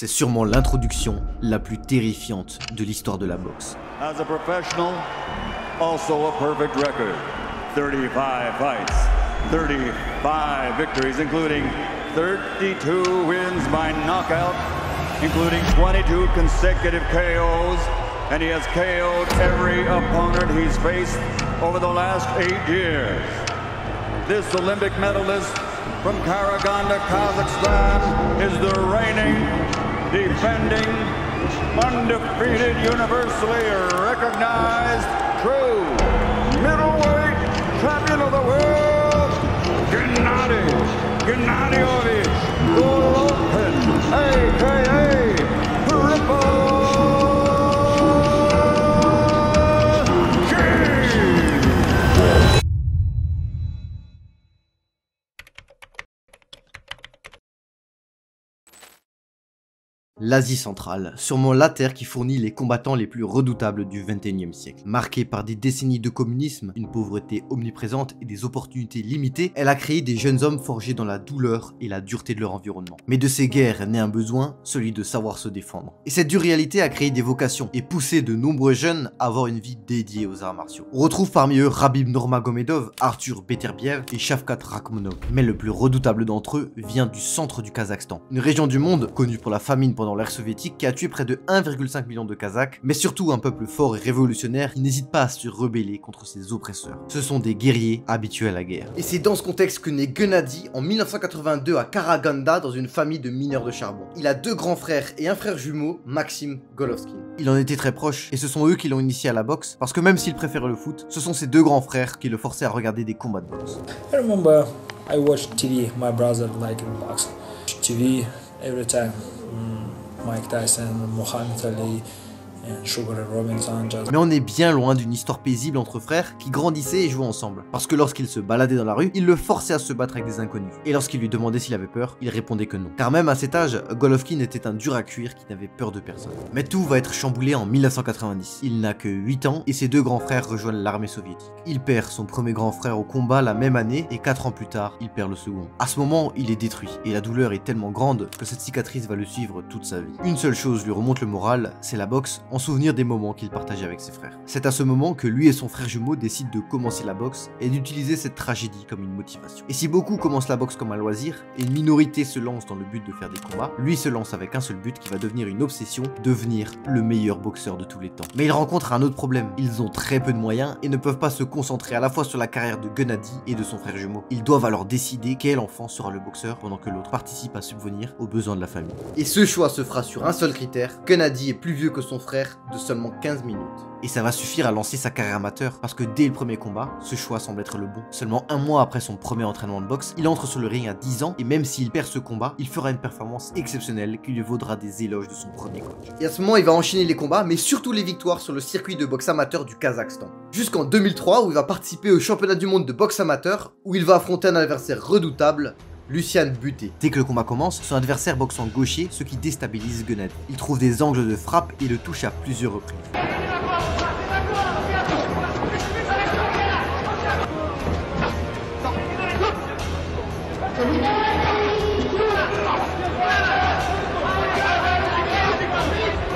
C'est sûrement l'introduction la plus terrifiante de l'histoire de la boxe. As a professional, also a perfect record. 35 fights, 35 victories, including 32 wins by knockout, including 22 consecutive KOs, and he has KO'd every opponent he's faced over the last 8 years. This Olympic medalist from Karaganda, Kazakhstan, is the reigning, defending, undefeated, universally recognized, true middleweight champion of the world, Gennady Gennadyovich Golovkin, a.k.a. Triple L'Asie centrale, sûrement la terre qui fournit les combattants les plus redoutables du XXIe siècle. Marquée par des décennies de communisme, une pauvreté omniprésente et des opportunités limitées, elle a créé des jeunes hommes forgés dans la douleur et la dureté de leur environnement. Mais de ces guerres naît un besoin, celui de savoir se défendre. Et cette dure réalité a créé des vocations et poussé de nombreux jeunes à avoir une vie dédiée aux arts martiaux. On retrouve parmi eux Khabib Nurmagomedov, Arthur Beterbiev et Shavkat Rakhmonov. Mais le plus redoutable d'entre eux vient du centre du Kazakhstan, une région du monde connue pour la famine pendant l'ère soviétique qui a tué près de 1,5 million de Kazakhs, mais surtout un peuple fort et révolutionnaire qui n'hésite pas à se rebeller contre ses oppresseurs. Ce sont des guerriers habitués à la guerre. Et c'est dans ce contexte que naît Gennady en 1982 à Karaganda dans une famille de mineurs de charbon. Il a deux grands frères et un frère jumeau, Maxim Golovkin. Il en était très proche et ce sont eux qui l'ont initié à la boxe parce que même s'il préfère le foot, ce sont ses deux grands frères qui le forçaient à regarder des combats de boxe. I remember I watched TV, my brother like box. TV every time. Mike Tyson, Muhammad Ali, and Sugar Ray Robinson. Mais on est bien loin d'une histoire paisible entre frères qui grandissaient et jouaient ensemble. Parce que lorsqu'il se baladait dans la rue, il le forçait à se battre avec des inconnus. Et lorsqu'il lui demandait s'il avait peur, il répondait que non. Car même à cet âge, Golovkin était un dur à cuire qui n'avait peur de personne. Mais tout va être chamboulé en 1990. Il n'a que 8 ans et ses deux grands frères rejoignent l'armée soviétique. Il perd son premier grand frère au combat la même année et 4 ans plus tard, il perd le second. À ce moment, il est détruit et la douleur est tellement grande que cette cicatrice va le suivre toute sa vie. Une seule chose lui remonte le moral, c'est la boxe, en souvenir des moments qu'il partageait avec ses frères. C'est à ce moment que lui et son frère jumeau décident de commencer la boxe et d'utiliser cette tragédie comme une motivation. Et si beaucoup commencent la boxe comme un loisir et une minorité se lance dans le but de faire des combats, lui se lance avec un seul but qui va devenir une obsession, devenir le meilleur boxeur de tous les temps. Mais il rencontre un autre problème, ils ont très peu de moyens et ne peuvent pas se concentrer à la fois sur la carrière de Gennady et de son frère jumeau. Ils doivent alors décider quel enfant sera le boxeur pendant que l'autre participe à subvenir aux besoins de la famille. Et ce choix se fera sur un seul critère, Gennady est plus vieux que son frère de seulement 15 minutes. Et ça va suffire à lancer sa carrière amateur, parce que dès le premier combat, ce choix semble être le bon. Seulement un mois après son premier entraînement de boxe, il entre sur le ring à 10 ans, et même s'il perd ce combat, il fera une performance exceptionnelle qui lui vaudra des éloges de son premier coach. Et à ce moment, il va enchaîner les combats, mais surtout les victoires sur le circuit de boxe amateur du Kazakhstan. Jusqu'en 2003, où il va participer au championnat du monde de boxe amateur, où il va affronter un adversaire redoutable, Lucian Bute. Dès que le combat commence, son adversaire boxe en gaucher, ce qui déstabilise Gennady. Il trouve des angles de frappe et le touche à plusieurs reprises.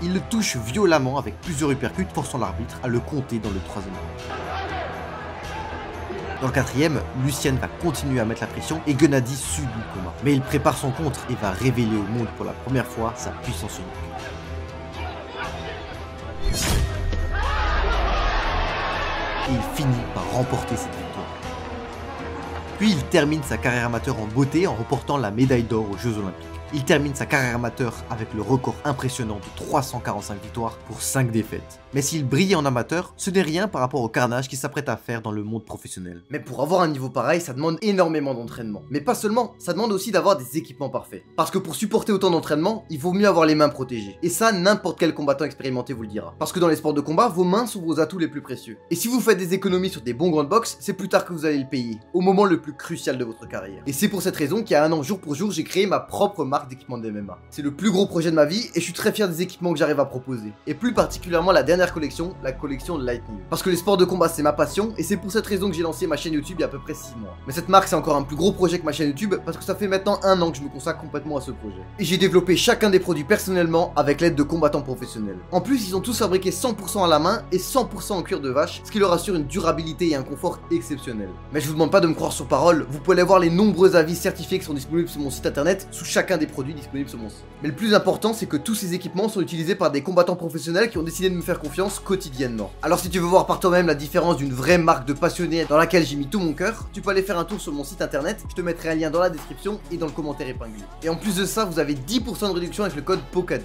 Il le touche violemment avec plusieurs uppercuts, forçant l'arbitre à le compter dans le troisième round. Dans le quatrième, Lucian va continuer à mettre la pression et Gennady subit le combat. Mais il prépare son contre et va révéler au monde pour la première fois sa puissance unique. Et il finit par remporter cette victoire. Puis il termine sa carrière amateur en beauté en remportant la médaille d'or aux Jeux Olympiques. Il termine sa carrière amateur avec le record impressionnant de 345 victoires pour 5 défaites. Mais s'il brillait en amateur, ce n'est rien par rapport au carnage qu'il s'apprête à faire dans le monde professionnel. Mais pour avoir un niveau pareil, ça demande énormément d'entraînement. Mais pas seulement, ça demande aussi d'avoir des équipements parfaits. Parce que pour supporter autant d'entraînement, il vaut mieux avoir les mains protégées. Et ça, n'importe quel combattant expérimenté vous le dira. Parce que dans les sports de combat, vos mains sont vos atouts les plus précieux. Et si vous faites des économies sur des bons grands de boxe, c'est plus tard que vous allez le payer, au moment le plus crucial de votre carrière. Et c'est pour cette raison qu'il y a un an, jour pour jour, j'ai créé ma propre marque d'équipement de MMA. C'est le plus gros projet de ma vie et je suis très fier des équipements que j'arrive à proposer. Et plus particulièrement la dernière dernière collection, la collection Lightning. Parce que les sports de combat c'est ma passion, et c'est pour cette raison que j'ai lancé ma chaîne YouTube il y a à peu près 6 mois. Mais cette marque c'est encore un plus gros projet que ma chaîne YouTube, parce que ça fait maintenant 1 an que je me consacre complètement à ce projet. Et j'ai développé chacun des produits personnellement avec l'aide de combattants professionnels. En plus, ils sont tous fabriqués 100% à la main et 100% en cuir de vache, ce qui leur assure une durabilité et un confort exceptionnel. Mais je vous demande pas de me croire sur parole, vous pouvez aller voir les nombreux avis certifiés qui sont disponibles sur mon site internet sous chacun des produits disponibles sur mon site. Mais le plus important, c'est que tous ces équipements sont utilisés par des combattants professionnels qui ont décidé de me faire confiance quotidiennement. Alors si tu veux voir par toi-même la différence d'une vraie marque de passionnés dans laquelle j'ai mis tout mon cœur, tu peux aller faire un tour sur mon site internet, je te mettrai un lien dans la description et dans le commentaire épinglé. Et en plus de ça, vous avez 10% de réduction avec le code POCA10.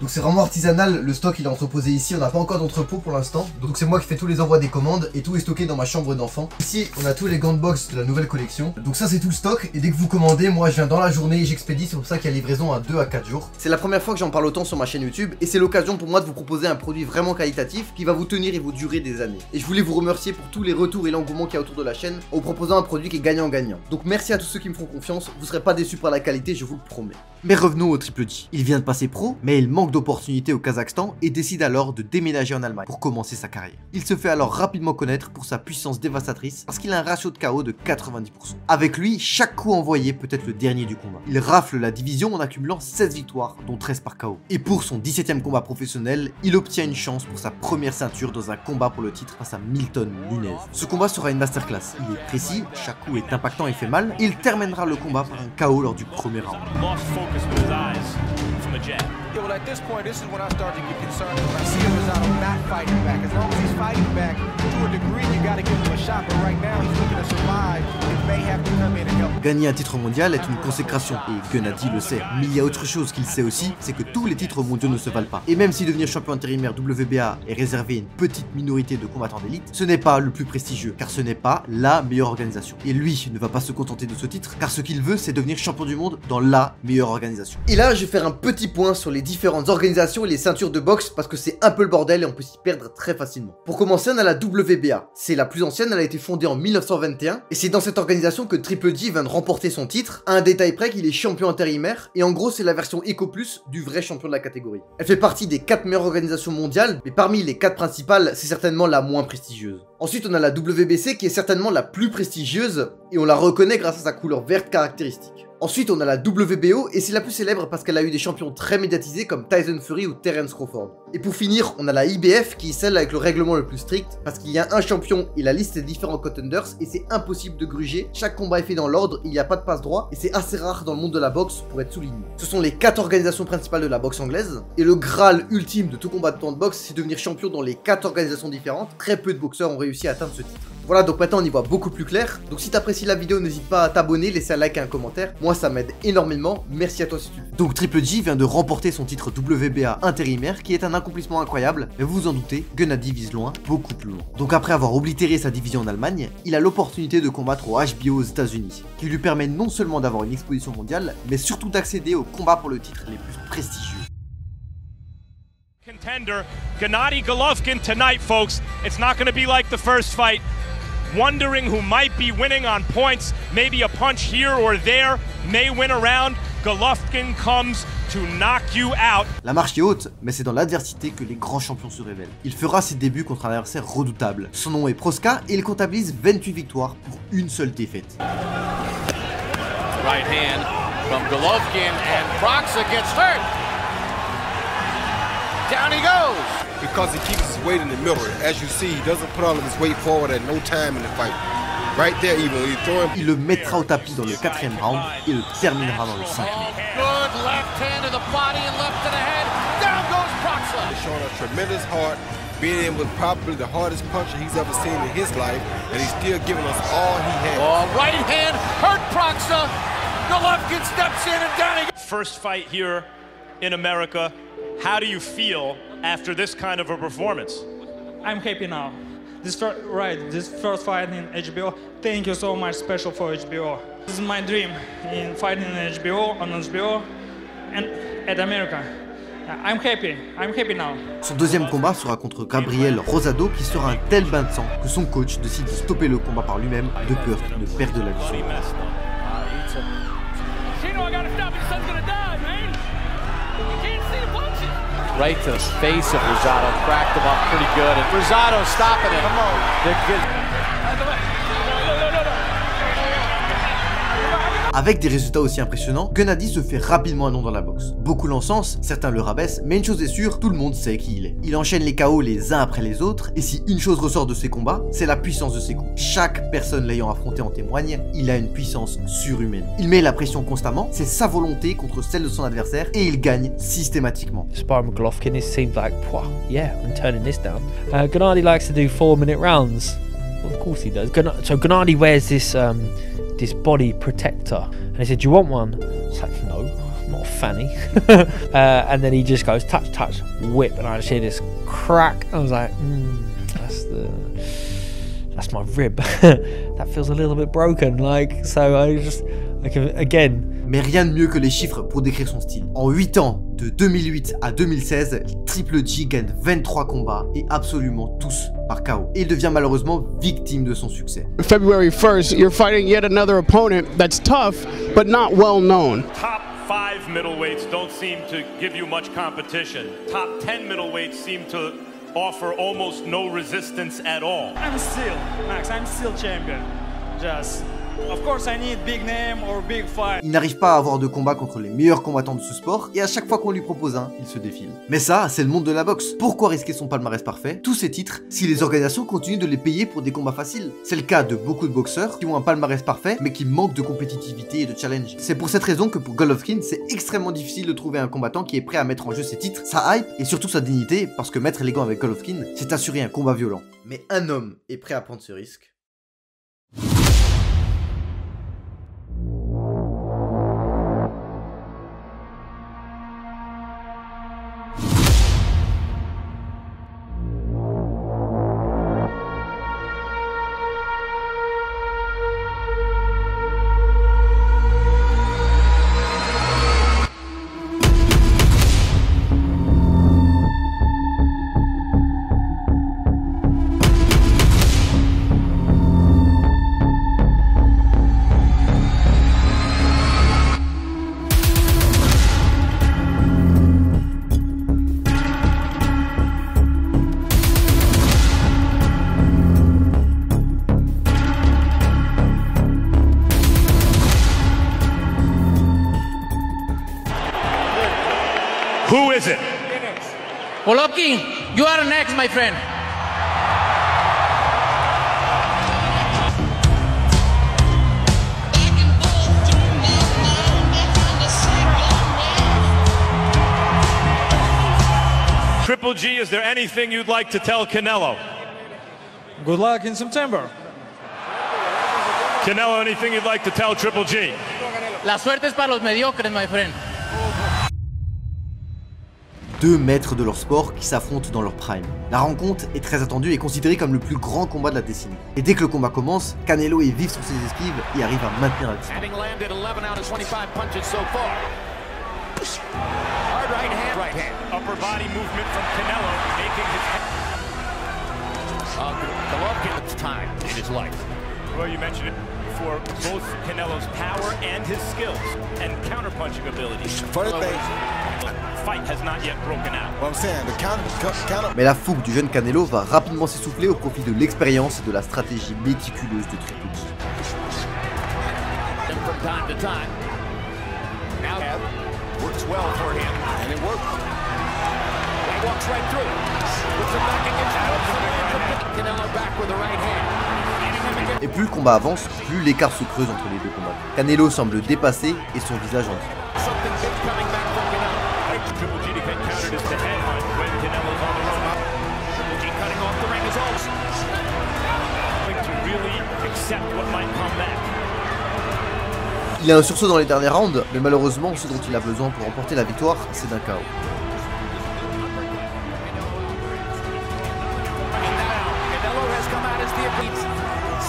Donc c'est vraiment artisanal, le stock il est entreposé ici, on n'a pas encore d'entrepôt pour l'instant. Donc c'est moi qui fais tous les envois des commandes et tout est stocké dans ma chambre d'enfant. Ici on a tous les gants de boxe de la nouvelle collection. Donc ça c'est tout le stock et dès que vous commandez, moi je viens dans la journée et j'expédie, c'est pour ça qu'il y a livraison à 2 à 4 jours. C'est la première fois que j'en parle autant sur ma chaîne YouTube et c'est l'occasion pour moi de vous proposer un produit vraiment qualitatif qui va vous tenir et vous durer des années. Et je voulais vous remercier pour tous les retours et l'engouement qu'il y a autour de la chaîne en vous proposant un produit qui est gagnant-gagnant. Donc merci à tous ceux qui me font confiance, vous serez pas déçus par la qualité, je vous le promets. Mais revenons au Triple G. Il vient de passer pro, mais il manque d'opportunités au Kazakhstan et décide alors de déménager en Allemagne pour commencer sa carrière. Il se fait alors rapidement connaître pour sa puissance dévastatrice parce qu'il a un ratio de KO de 90%. Avec lui, chaque coup envoyé peut être le dernier du combat. Il rafle la division en accumulant 16 victoires, dont 13 par KO. Et pour son 17e combat professionnel, il obtient une chance pour sa première ceinture dans un combat pour le titre face à Milton Nunez. Ce combat sera une masterclass. Il est précis, chaque coup est impactant et fait mal, et il terminera le combat par un KO lors du premier round. Yeah, well, at this point, this is when I start to get concerned when I see Rosado not fighting back. As long as he's fighting back, to a degree, you got to give him a shot. But right now, he's looking to survive. He may have to come in and help. Gagner un titre mondial est une consécration, et Gennady le sait. Mais il y a autre chose qu'il sait aussi, c'est que tous les titres mondiaux ne se valent pas. Et même si devenir champion intérimaire WBA est réservé à une petite minorité de combattants d'élite, ce n'est pas le plus prestigieux, car ce n'est pas la meilleure organisation. Et lui ne va pas se contenter de ce titre, car ce qu'il veut, c'est devenir champion du monde dans la meilleure organisation. Et là, je vais faire un petit point sur les différentes organisations et les ceintures de boxe parce que c'est un peu le bordel et on peut s'y perdre très facilement. Pour commencer, on a la WBA. C'est la plus ancienne, elle a été fondée en 1921 et c'est dans cette organisation que Triple G vient de remporter son titre. À un détail près qu'il est champion intérimaire et en gros c'est la version Eco Plus du vrai champion de la catégorie. Elle fait partie des 4 meilleures organisations mondiales, mais parmi les 4 principales, c'est certainement la moins prestigieuse. Ensuite, on a la WBC qui est certainement la plus prestigieuse et on la reconnaît grâce à sa couleur verte caractéristique. Ensuite, on a la WBO et c'est la plus célèbre parce qu'elle a eu des champions très médiatisés comme Tyson Fury ou Terence Crawford. Et pour finir, on a la IBF qui est celle avec le règlement le plus strict parce qu'il y a un champion et la liste des différents contenders et c'est impossible de gruger. Chaque combat est fait dans l'ordre, il n'y a pas de passe droit et c'est assez rare dans le monde de la boxe pour être souligné. Ce sont les 4 organisations principales de la boxe anglaise et le graal ultime de tout combattant de boxe, c'est devenir champion dans les 4 organisations différentes. Très peu de boxeurs ont réussi à atteindre ce titre. Voilà, donc maintenant on y voit beaucoup plus clair. Donc si t'apprécies la vidéo, n'hésite pas à t'abonner, laisser un like et un commentaire. Moi ça m'aide énormément, merci à toi si tu le fais. Donc Triple G vient de remporter son titre WBA intérimaire qui est un accomplissement incroyable. Mais vous vous en doutez, Gennady vise loin, beaucoup plus loin. Donc après avoir oblitéré sa division en Allemagne, il a l'opportunité de combattre au HBO aux États-Unis, qui lui permet non seulement d'avoir une exposition mondiale, mais surtout d'accéder aux combats pour le titre les plus prestigieux. Contender Gennady Golovkin tonight, folks. It's not going to be like the first fight. Wondering who might be winning on points, maybe a punch here or there, may win a round. Golovkin comes to knock you out. La marche est haute, mais c'est dans l'adversité que les grands champions se révèlent. Il fera ses débuts contre un adversaire redoutable. Son nom est Proska et il comptabilise 28 victoires pour une seule défaite. Right hand from Golovkin and Proska gets hurt. Down he goes. Because he keeps his weight in the middle. As you see, he doesn't put all of his weight forward at no time in the fight. Right there, even when you throw him. Il le mettra au tapis dans le 4e round et le terminera dans le 5e. Good left hand to the body and left to the head. Down goes Proska. He's showing a tremendous heart, being in with probably the hardest puncher he's ever seen in his life, and he's still giving us all he has. Oh, right hand hurt Proska. Golovkin steps in and down he goes. First fight here in America. How do you feel after this kind of a performance? I'm happy now. This first fight in HBO. Thank you so much, special for HBO. This is my dream in fighting in HBO, on HBO, and at America. I'm happy now. Son deuxième combat sera contre Gabriel Rosado qui sera un tel bain de sang que son coach décide de stopper le combat par lui-même de peur qu'il ne perde la vie. right to the face of Rosado, cracked him up pretty good, and Rosado stopping it. Come on. Avec des résultats aussi impressionnants, Gennady se fait rapidement un nom dans la boxe. Beaucoup l'encensent, certains le rabaissent, mais une chose est sûre, tout le monde sait qui il est. Il enchaîne les KO les uns après les autres, et si une chose ressort de ses combats, c'est la puissance de ses coups. Chaque personne l'ayant affronté en témoigne, il a une puissance surhumaine. Il met la pression constamment, c'est sa volonté contre celle de son adversaire, et il gagne systématiquement. Sparring with Golovkin, it seemed like, yeah, I'm turning this down. Gennady likes to do 4-minute rounds. Well, of course he does. So Gennady wears this body protector, and he said, "Do you want one?" It's like, "No, I'm not a fanny." And then he just goes touch, touch, whip, and I just hear this crack. I was like, that's my rib. That feels a little bit broken. Like, so I just, like, again. Mais rien de mieux que les chiffres pour décrire son style. En 8 ans, de 2008 à 2016, Triple G gagne 23 combats et absolument tous par KO. Et il devient malheureusement victime de son succès. February 1st, you're fighting yet another opponent that's tough, but not well known. Top 5 middleweights don't seem to give you much competition. Top 10 middleweights seem to offer almost no resistance at all. I'm still champion. Just, of course I need big name or big fight. Il n'arrive pas à avoir de combat contre les meilleurs combattants de ce sport, et à chaque fois qu'on lui propose un, il se défile. Mais ça, c'est le monde de la boxe. Pourquoi risquer son palmarès parfait, tous ces titres, si les organisations continuent de les payer pour des combats faciles? C'est le cas de beaucoup de boxeurs qui ont un palmarès parfait, mais qui manquent de compétitivité et de challenge. C'est pour cette raison que pour Golovkin, c'est extrêmement difficile de trouver un combattant qui est prêt à mettre en jeu ses titres, sa hype, et surtout sa dignité, parce que mettre les gants avec Golovkin, c'est assurer un combat violent. Mais un homme est prêt à prendre ce risque. Who is it? Golovkin, you are next, my friend. Triple G, is there anything you'd like to tell Canelo? Good luck in September. Canelo, anything you'd like to tell Triple G? La suerte es para los mediocres, my friend. Deux maîtres de leur sport qui s'affrontent dans leur prime. La rencontre est très attendue et considérée comme le plus grand combat de la décennie. Et dès que le combat commence, Canelo est vif sur ses esquives et arrive à maintenir la distance. Upper body movement from Canelo, making his Golovkin's time in his life. Well, you mentioned it before, both Canelo's power and his skills and counterpunching abilities. Fight has not yet broken out. What I'm saying, the counter. Mais la fougue du jeune Canelo va rapidement s'essouffler au profit de l'expérience et de la stratégie méticuleuse de Triple G. From time to time. Now works well for him, and it works. He walks right through it. Puts him back against Canelo back with the right hand. Et plus le combat avance, plus l'écart se creuse entre les deux combats. Canelo semble dépassé et son visage en dit. Something big coming back from Canelo. Triple G to get countered is the headhunt when Canelo's on the run. Triple G cutting off the ring is also. To really accept what might come back. Il a un sursaut dans les derniers rounds, mais malheureusement, ce dont il a besoin pour remporter la victoire, c'est d'un KO.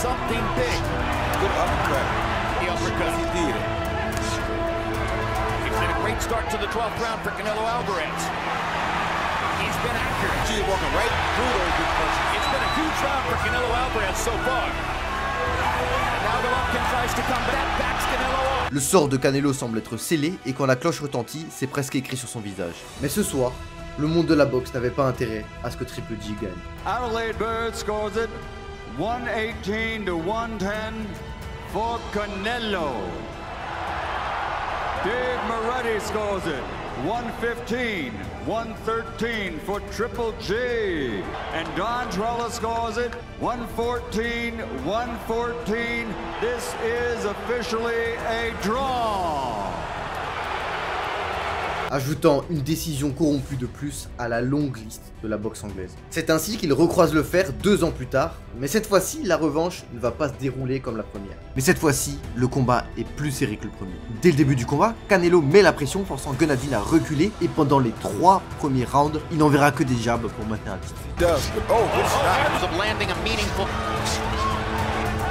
Something big. Good uppercut. The uppercut. He did it. It's been a great start to the 12th round for Canelo Alvarez. He's been accurate. She's walking right through those big punches. It's been a huge round for Canelo Alvarez so far. And now Golovkin tries to come back. Backs Canelo up. Le sort de Canelo semble être scellé et quand la cloche retentit, c'est presque écrit sur son visage. Mais ce soir, Le monde de la boxe n'avait pas intérêt à ce que Triple G gagne. Adelaide Bird scores it 118 to 110 for Canelo. Dave Moretti scores it 115, 113 for Triple G. And Don Trella scores it 114, 114. This is officially a draw. Ajoutant une décision corrompue de plus à la longue liste de la boxe anglaise. C'est ainsi qu'il recroise le fer 2 ans plus tard, mais cette fois-ci, la revanche ne va pas se dérouler comme la première. Mais cette fois-ci, le combat est plus serré que le premier. Dès le début du combat, Canelo met la pression, forçant Gennady à reculer, et pendant les 3 premiers rounds, il n'enverra que des jabs pour maintenir un titre.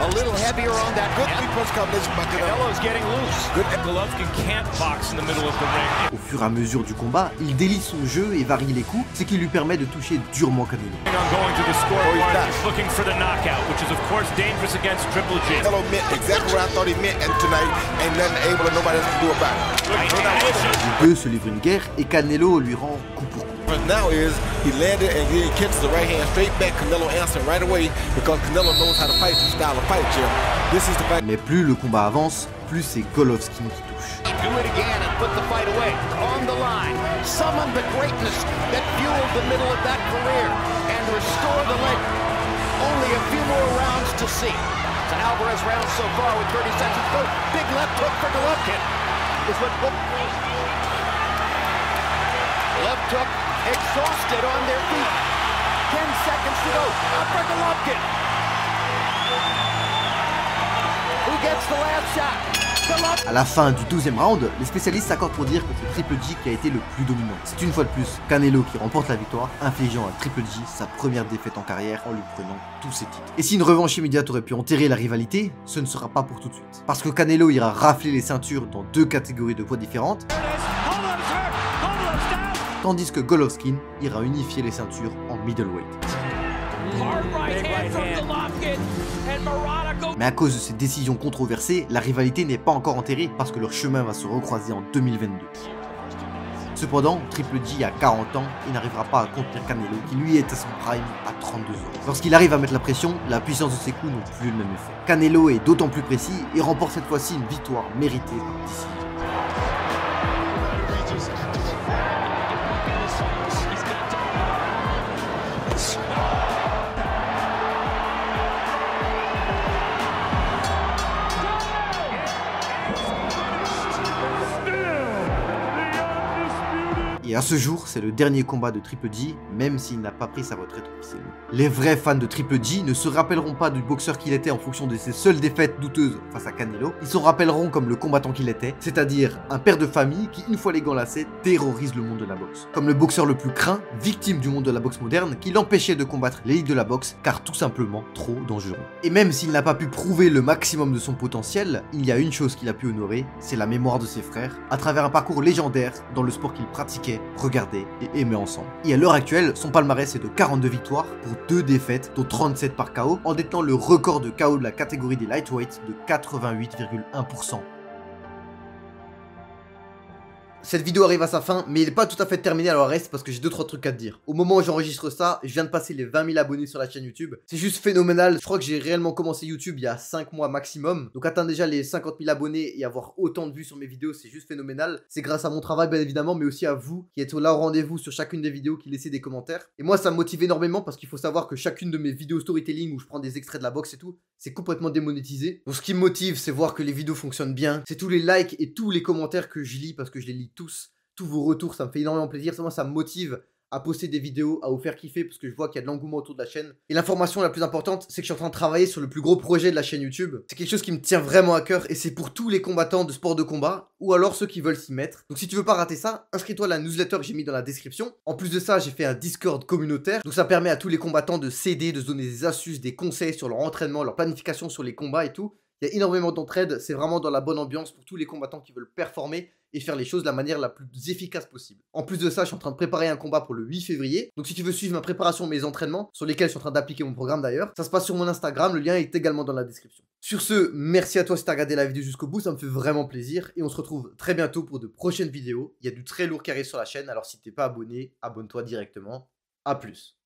A little heavier on that. Good three-punch combination by Canelo's getting loose. Good. Golovkin can't box in the middle of the ring. Au fur et à mesure du combat, il délie son jeu et varie les coups, ce qui lui permet de toucher durement Canelo. Going to the scoreboard, he's looking for the knockout, which is of course dangerous against Triple G. Canelo meant exactly what I thought he meant, and tonight ain't nothing able to nobody else to do about it. Les deux se livrent une guerre et Canelo lui rend coup pour coup. Now is he landed and he catches the right hand straight back. Canelo answering right away because Canelo knows how to fight this style of fight, Jim. This is the fight. Mais plus le combat avance, plus c'est Golovkin qui touche. Do it again and put the fight away on the line. Summon the greatness that fueled the middle of that career and restore the leg. Only a few more rounds to see. It's an Alvarez round so far with 30 seconds to go. Big left hook for Golovkin. Left hook. Exhausted on their feet. 10 seconds to go. Up for Golovkin. Who gets the last shot? Golovkin. À la fin du 12e round, les spécialistes s'accordent pour dire que c'est Triple G qui a été le plus dominant. C'est une fois de plus Canelo qui remporte la victoire, infligeant à Triple G sa première défaite en carrière en lui prenant tous ses titres. Et si une revanche immédiate aurait pu enterrer la rivalité, ce ne sera pas pour tout de suite. Parce que Canelo ira rafler les ceintures dans 2 catégories de poids différentes, tandis que Golovkin ira unifier les ceintures en middleweight. Mais à cause de ces décisions controversées, la rivalité n'est pas encore enterrée parce que leur chemin va se recroiser en 2022. Cependant, Triple G a 40 ans et n'arrivera pas à contenir Canelo qui lui est à son prime à 32 ans. Lorsqu'il arrive à mettre la pression, la puissance de ses coups n'ont plus le même effet. Canelo est d'autant plus précis et remporte cette fois-ci une victoire méritée par décision. Et à ce jour, c'est le dernier combat de Triple G, même s'il n'a pas pris sa retraite officiellement. Les vrais fans de Triple G ne se rappelleront pas du boxeur qu'il était en fonction de ses seules défaites douteuses face à Canelo, ils se rappelleront comme le combattant qu'il était, c'est-à-dire un père de famille qui, une fois les gants lacés, terrorise le monde de la boxe. Comme le boxeur le plus craint, victime du monde de la boxe moderne, qui l'empêchait de combattre l'élite de la boxe, car tout simplement trop dangereux. Et même s'il n'a pas pu prouver le maximum de son potentiel, il y a une chose qu'il a pu honorer, c'est la mémoire de ses frères, à travers un parcours légendaire dans le sport qu'il pratiquait, regardait et aimait ensemble. Et à l'heure actuelle, son palmarès est de 42 victoires pour 2 défaites, dont 37 par KO, en détenant le record de KO de la catégorie des lightweights de 88,1%. Cette vidéo arrive à sa fin, mais il n'est pas tout à fait terminé, alors reste parce que j'ai 2-3 trucs à te dire. Au moment où j'enregistre ça, je viens de passer les 20 000 abonnés sur la chaîne YouTube. C'est juste phénoménal. Je crois que j'ai réellement commencé YouTube il y a 5 mois maximum. Donc atteindre déjà les 50 000 abonnés et avoir autant de vues sur mes vidéos, c'est juste phénoménal. C'est grâce à mon travail bien évidemment, mais aussi à vous qui êtes là au rendez-vous sur chacune des vidéos, qui laissez des commentaires. Et moi ça me motive énormément parce qu'il faut savoir que chacune de mes vidéos storytelling où je prends des extraits de la boxe et tout, c'est complètement démonétisé. Donc ce qui me motive, c'est voir que les vidéos fonctionnent bien. C'est tous les likes et tous les commentaires que je lis parce que je les lis tous vos retours, ça me fait énormément plaisir. Moi, ça me motive à poster des vidéos, à vous faire kiffer parce que je vois qu'il y a de l'engouement autour de la chaîne. Et l'information la plus importante, c'est que je suis en train de travailler sur le plus gros projet de la chaîne YouTube. C'est quelque chose qui me tient vraiment à cœur et c'est pour tous les combattants de sport de combat ou alors ceux qui veulent s'y mettre. Donc si tu veux pas rater ça, inscris-toi à la newsletter que j'ai mis dans la description. En plus de ça, j'ai fait un Discord communautaire. Donc ça permet à tous les combattants de s'aider, de se donner des astuces, des conseils sur leur entraînement, leur planification sur les combats et tout. Il y a énormément d'entraide, c'est vraiment dans la bonne ambiance pour tous les combattants qui veulent performer et faire les choses de la manière la plus efficace possible. En plus de ça, je suis en train de préparer un combat pour le 8 février. Donc si tu veux suivre ma préparation, mes entraînements, sur lesquels je suis en train d'appliquer mon programme d'ailleurs, ça se passe sur mon Instagram, le lien est également dans la description. Sur ce, merci à toi si tu as regardé la vidéo jusqu'au bout, ça me fait vraiment plaisir. Et on se retrouve très bientôt pour de prochaines vidéos. Il y a du très lourd qui arrive sur la chaîne, alors si t'es pas abonné, abonne-toi directement. A plus.